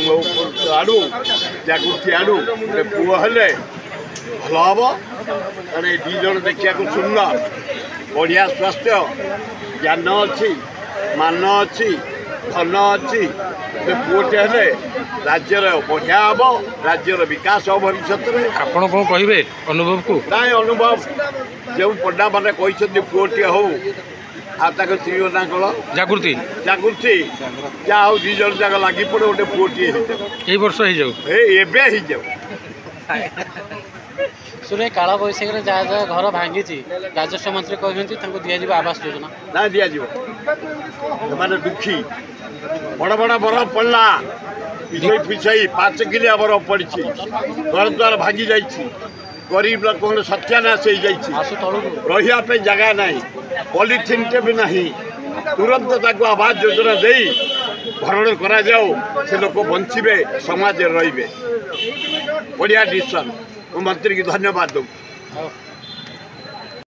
आड़ू जागृति आड़ू गोटे पुओ हेले भल हम कारण ये दी जन देखा सुंदर बढ़िया स्वास्थ्य ज्ञान अच्छी मान अच्छी धन अच्छी पुओटे हेले राज्यर बढ़िया हम राज्यर विकास हम भविष्य आपण कौन कहे अनुभव को ना अनुभव जो पंडा मैंने कहते पुओटे हो स्त्री ना कौन जागृति जागृति जा हूँ दी जन जाक लगी पड़े गोटे पुओटे ये वर्ष हो जाऊ सुने काला बैशाखी जहाँ जहाँ घर भांगी राजस्व मंत्री कहते दि आवास योजना ना दिज्वे दुखी बड़ बड़ बरफ पड़ा पिछई पिछई 5 किलिया बरफ पड़ी घर द्वार भांगी जा गरीब लोक सत्यानाश हो रही जगह ना पॉलिथिन टे भी ना तुरंत आवास योजना दे भरण करा जाओ से लोक बंचे समाज रे बढ़िया डिसीजन मंत्री की धन्यवाद दूँ।